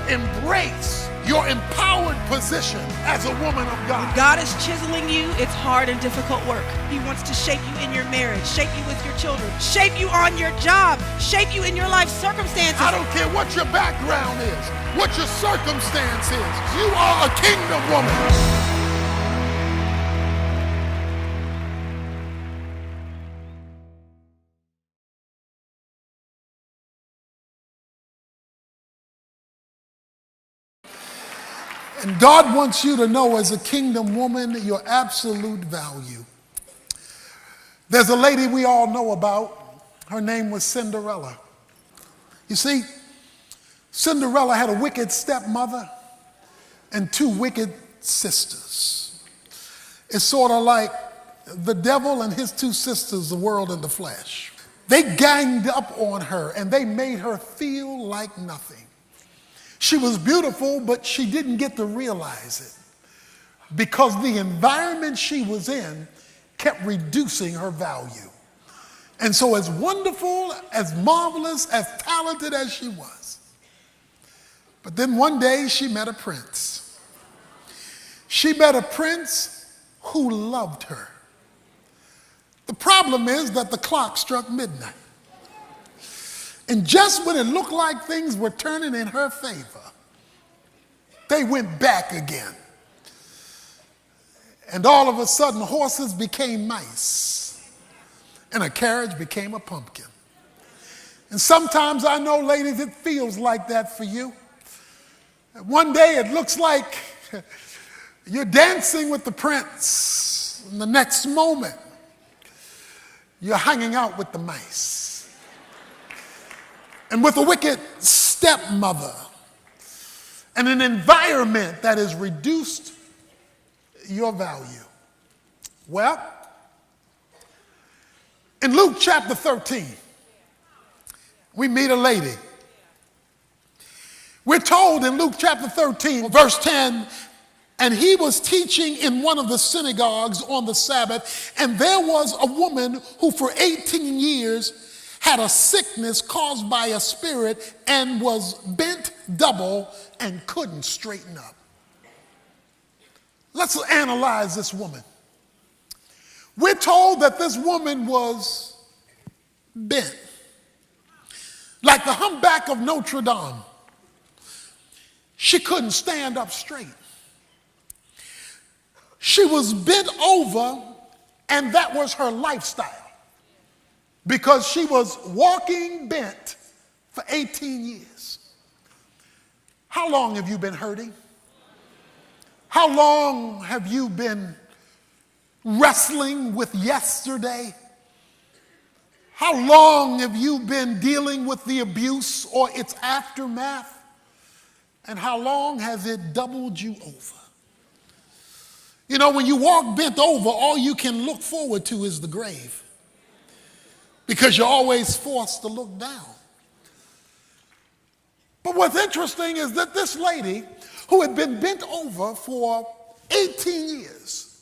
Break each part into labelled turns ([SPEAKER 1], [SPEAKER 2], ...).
[SPEAKER 1] Embrace your empowered position as a woman of God.
[SPEAKER 2] When God is chiseling you, it's hard and difficult work. He wants to shape you in your marriage, shape you with your children, shape you on your job, shape you in your life circumstances.
[SPEAKER 1] I don't care what your background is, what your circumstance is. You are a kingdom woman. And God wants you to know as a kingdom woman your absolute value. There's a lady we all know about. Her name was Cinderella. You see, Cinderella had a wicked stepmother and two wicked sisters. It's sort of like the devil and his two sisters, the world and the flesh. They ganged up on her and they made her feel like nothing. She was beautiful, but she didn't get to realize it because the environment she was in kept reducing her value. And so as wonderful, as marvelous, as talented as she was, but then one day she met a prince. She met a prince who loved her. The problem is that the clock struck midnight. And just when it looked like things were turning in her favor, they went back again. And all of a sudden, horses became mice, and a carriage became a pumpkin. And sometimes I know, ladies, it feels like that for you. One day it looks like you're dancing with the prince, and the next moment you're hanging out with the mice. And with a wicked stepmother and an environment that has reduced your value. Well, in Luke chapter 13, we meet a lady. We're told in Luke chapter 13, verse 10, and he was teaching in one of the synagogues on the Sabbath, and there was a woman who for 18 years had a sickness caused by a spirit and was bent double and couldn't straighten up. Let's analyze this woman. We're told that this woman was bent, like the humpback of Notre Dame. She couldn't stand up straight. She was bent over, and that was her lifestyle, because she was walking bent for 18 years. How long have you been hurting? How long have you been wrestling with yesterday? How long have you been dealing with the abuse or its aftermath? And how long has it doubled you over? You know, when you walk bent over, all you can look forward to is the grave, because you're always forced to look down. But what's interesting is that this lady, who had been bent over for 18 years,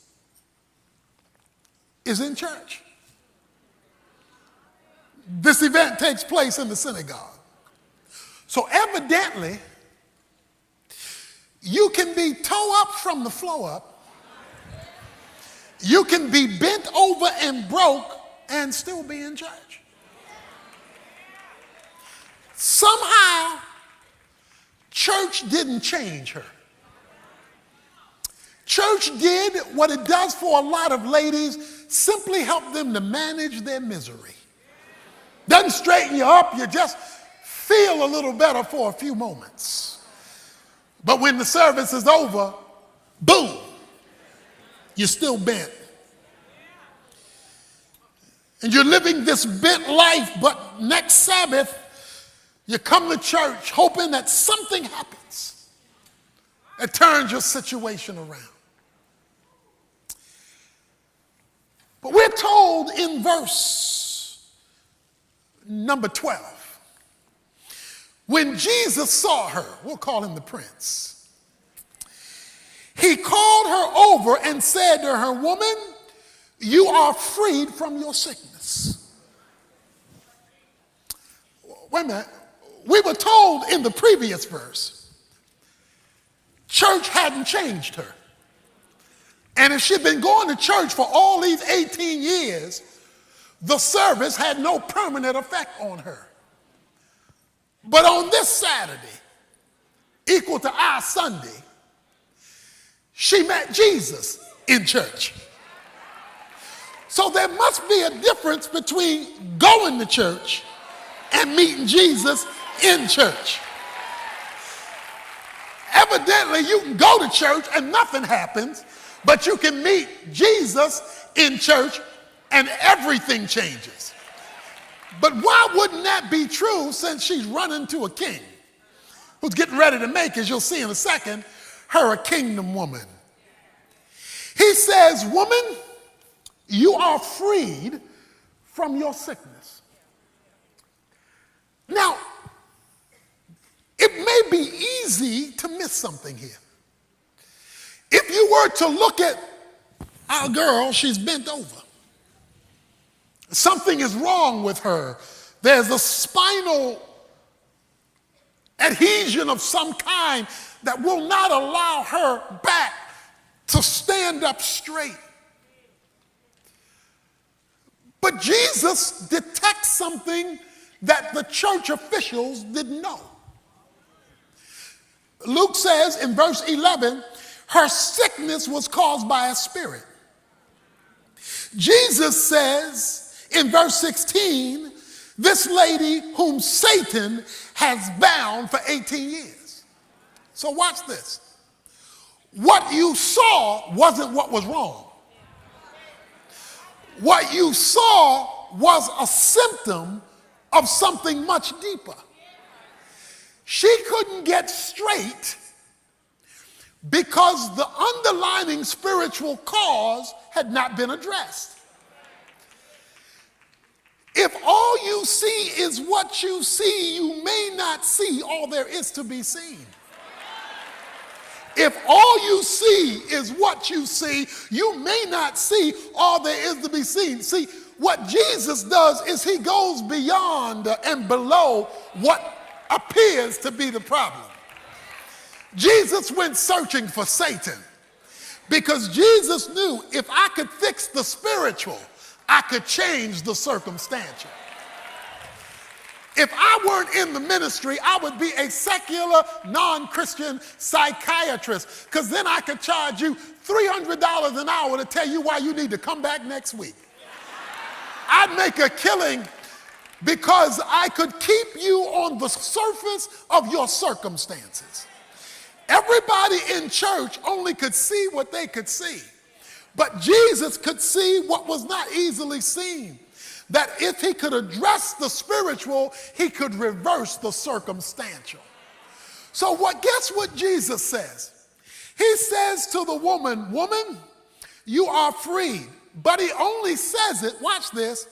[SPEAKER 1] is in church. This event takes place in the synagogue. So evidently, you can be toe up from the floor up. You can be bent over and broke and still be in church. Somehow, church didn't change her. Church did what it does for a lot of ladies, simply help them to manage their misery. Doesn't straighten you up, you just feel a little better for a few moments. But when the service is over, boom, you're still bent. And you're living this bent life, but next Sabbath, you come to church hoping that something happens that turns your situation around. But we're told in verse number 12, when Jesus saw her, we'll call him the prince, he called her over and said to her, "Woman, you are freed from your sickness." Wait a minute. We were told in the previous verse church hadn't changed her. And if she'd been going to church for all these 18 years, the service had no permanent effect on her. But on this Saturday, equal to our Sunday, she met Jesus in church. So there must be a difference between going to church and meeting Jesus in church. Evidently, you can go to church and nothing happens, but you can meet Jesus in church and everything changes. But why wouldn't that be true since she's running to a king who's getting ready to make, as you'll see in a second, her a kingdom woman? He says, woman, you are freed from your sickness. Now, it may be easy to miss something here. If you were to look at our girl, she's bent over. Something is wrong with her. There's a spinal adhesion of some kind that will not allow her back to stand up straight. But Jesus detects something that the church officials didn't know. Luke says in verse 11, her sickness was caused by a spirit. Jesus says in verse 16, this lady whom Satan has bound for 18 years. So watch this. What you saw wasn't what was wrong. What you saw was a symptom of something much deeper. She couldn't get straight because the underlying spiritual cause had not been addressed. If all you see is what you see, you may not see all there is to be seen. If all you see is what you see, you may not see all there is to be seen. See, what Jesus does is he goes beyond and below what appears to be the problem. Jesus went searching for Satan because Jesus knew if I could fix the spiritual, I could change the circumstantial. If I weren't in the ministry, I would be a secular, non-Christian psychiatrist, because then I could charge you $300 an hour to tell you why you need to come back next week. I'd make a killing because I could keep you on the surface of your circumstances. Everybody in church only could see what they could see, but Jesus could see what was not easily seen. That if he could address the spiritual, he could reverse the circumstantial. So guess what Jesus says? He says to the woman, woman, you are freed. But he only says it, watch this,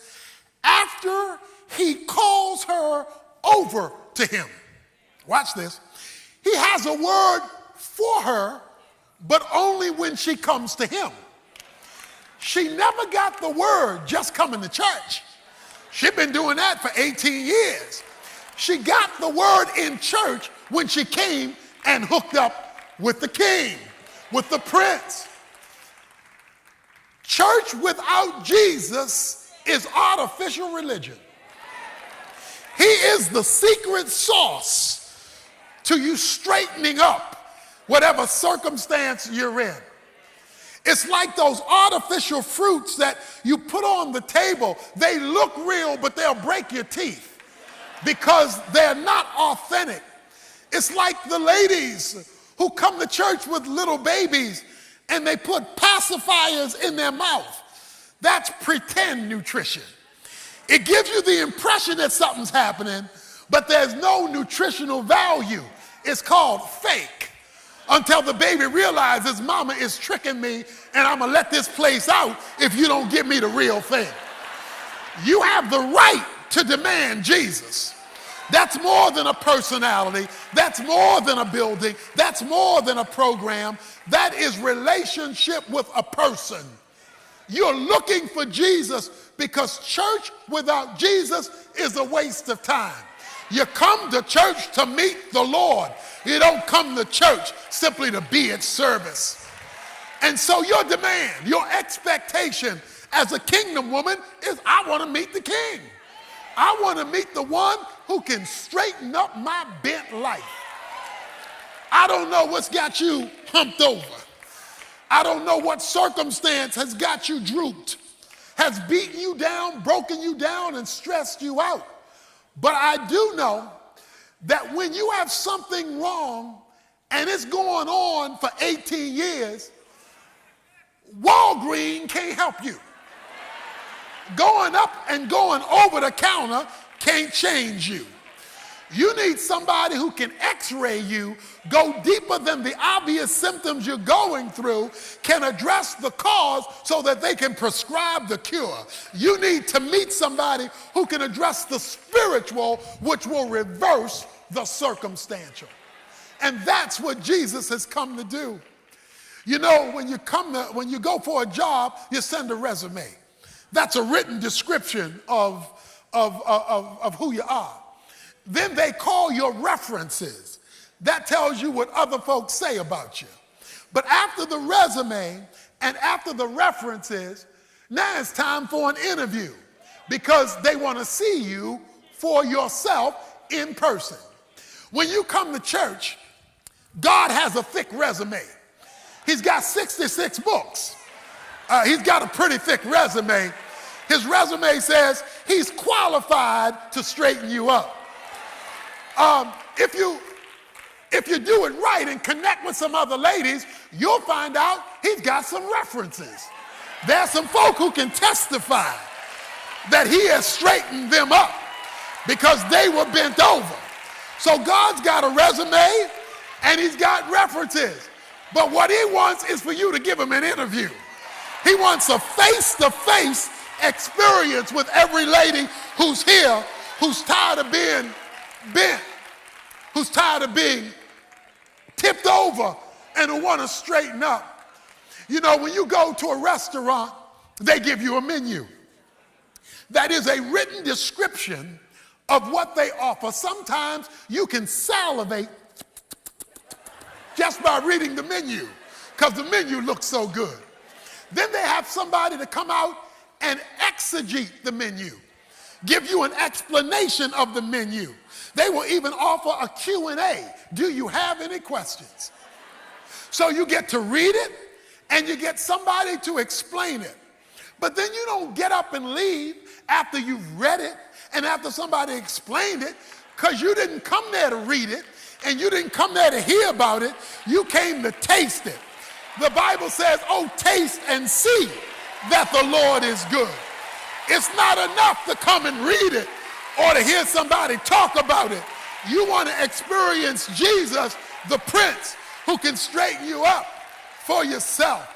[SPEAKER 1] after he calls her over to him. Watch this. He has a word for her, but only when she comes to him. She never got the word just coming to church. She'd been doing that for 18 years. She got the word in church when she came and hooked up with the king, with the prince. Church without Jesus is artificial religion. He is the secret sauce to you straightening up whatever circumstance you're in. It's like those artificial fruits that you put on the table. They look real, but they'll break your teeth because they're not authentic. It's like the ladies who come to church with little babies and they put pacifiers in their mouth. That's pretend nutrition. It gives you the impression that something's happening, but there's no nutritional value. It's called fake. Until the baby realizes mama is tricking me and I'm gonna let this place out if you don't give me the real thing. You have the right to demand Jesus. That's more than a personality. That's more than a building. That's more than a program. That is relationship with a person. You're looking for Jesus because church without Jesus is a waste of time. You come to church to meet the Lord. You don't come to church simply to be at service. And so your demand, your expectation as a kingdom woman is, I want to meet the king. I want to meet the one who can straighten up my bent life. I don't know what's got you humped over. I don't know what circumstance has got you drooped, has beaten you down, broken you down, and stressed you out. But I do know that when you have something wrong and it's going on for 18 years, Walgreens can't help you. Going up and going over the counter can't change you. You need somebody who can x-ray you, go deeper than the obvious symptoms you're going through, can address the cause so that they can prescribe the cure. You need to meet somebody who can address the spiritual, which will reverse the circumstantial. And that's what Jesus has come to do. You know, when you go for a job, you send a resume. That's a written description of who you are. Then they call your references. That tells you what other folks say about you. But after the resume and after the references, now it's time for an interview because they want to see you for yourself in person. When you come to church, God has a thick resume. He's got 66 books. He's got a pretty thick resume. His resume says he's qualified to straighten you up. If you do it right and connect with some other ladies, you'll find out he's got some references. There's some folk who can testify that he has straightened them up because they were bent over. So God's got a resume and he's got references. But what he wants is for you to give him an interview. He wants a face-to-face experience with every lady who's here, who's tired of being bent, who's tired of being tipped over, and who want to straighten up. You know, when you go to a restaurant, they give you a menu. That is a written description of what they offer. Sometimes you can salivate just by reading the menu because the menu looks so good. Then they have somebody to come out and exegete the menu, give you an explanation of the menu. They will even offer a Q&A. Do you have any questions? So you get to read it and you get somebody to explain it. But then you don't get up and leave after you've read it and after somebody explained it, because you didn't come there to read it and you didn't come there to hear about it. You came to taste it. The Bible says, oh, taste and see that the Lord is good. It's not enough to come and read it or to hear somebody talk about it. You want to experience Jesus, the Prince, who can straighten you up for yourself.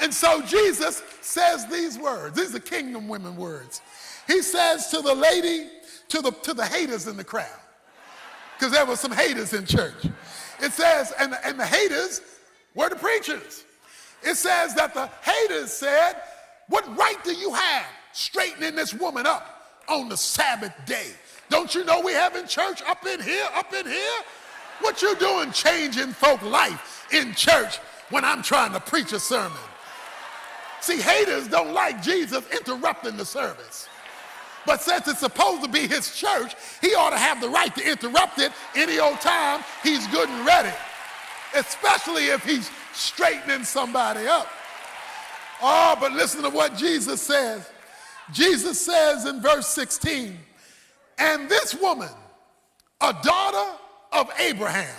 [SPEAKER 1] And so Jesus says these words. These are kingdom women words. He says to the lady, to the haters in the crowd, because there were some haters in church. It says, and the haters were the preachers. It says that the haters said, what right do you have straightening this woman up on the Sabbath day? Don't you know we having church up in here? What you doing changing folk life in church when I'm trying to preach a sermon? See, haters don't like Jesus interrupting the service. But since it's supposed to be his church, he ought to have the right to interrupt it any old time he's good and ready, especially if he's straightening somebody up. Oh, but listen to what Jesus says. Jesus says in verse 16, and this woman, a daughter of Abraham,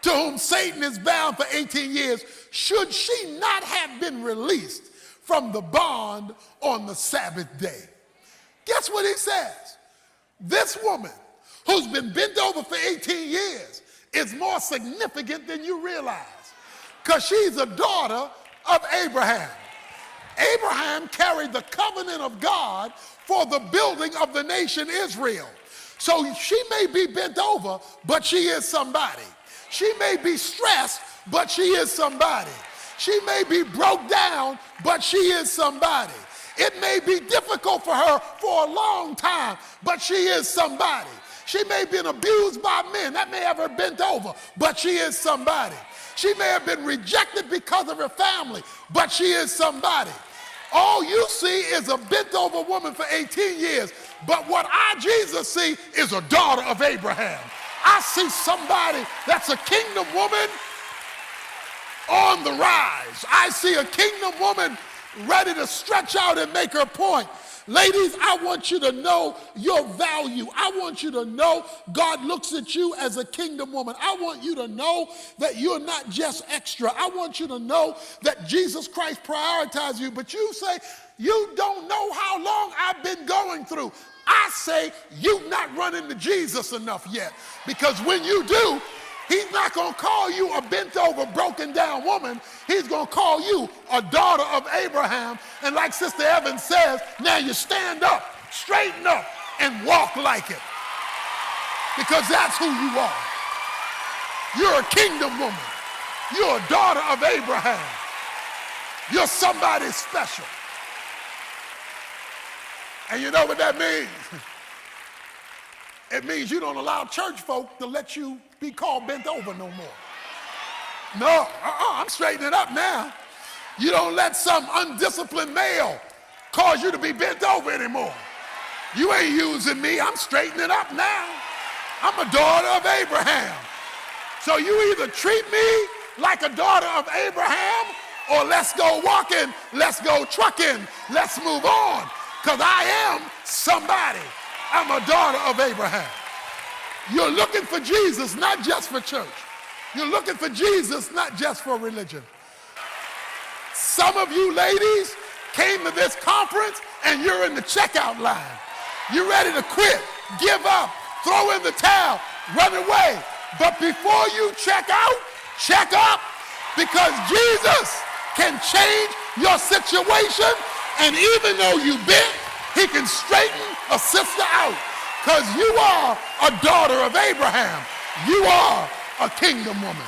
[SPEAKER 1] to whom Satan is bound for 18 years, should she not have been released from the bond on the Sabbath day? Guess what he says? This woman who's been bent over for 18 years is more significant than you realize, because she's a daughter of Abraham. Abraham carried the covenant of God for the building of the nation Israel. So she may be bent over, but she is somebody. She may be stressed, but she is somebody. She may be broke down, but she is somebody. It may be difficult for her for a long time, but she is somebody. She may have been abused by men. That may have her bent over, but she is somebody. She may have been rejected because of her family, but she is somebody. All you see is a bent over woman for 18 years, but what Jesus see is a daughter of Abraham. I see somebody that's a kingdom woman on the rise. I see a kingdom woman ready to stretch out and make her point. Ladies, I want you to know your value. I want you to know God looks at you as a kingdom woman. I want you to know that you're not just extra. I want you to know that Jesus Christ prioritizes you. But you say, you don't know how long I've been going through. I say, you've not run into Jesus enough yet. Because when you do, he's not going to call you a bent over, broken down woman. He's going to call you a daughter of Abraham. And like Sister Evans says, now you stand up, straighten up, and walk like it. Because that's who you are. You're a kingdom woman. You're a daughter of Abraham. You're somebody special. And you know what that means? It means you don't allow church folk to let you be called bent over no more. No, I'm straightening up now. You don't let some undisciplined male cause you to be bent over anymore. You ain't using me. I'm straightening up now. I'm a daughter of Abraham. So you either treat me like a daughter of Abraham, or let's go walking, let's go trucking, let's move on. Because I am somebody. I'm a daughter of Abraham. You're looking for Jesus, not just for church. You're looking for Jesus, not just for religion. Some of you ladies came to this conference and you're in the checkout line. You're ready to quit, give up, throw in the towel, run away. But before you check out, check up, because Jesus can change your situation. And even though you've been, he can straighten a sister out, because you are a daughter of Abraham. You are a kingdom woman.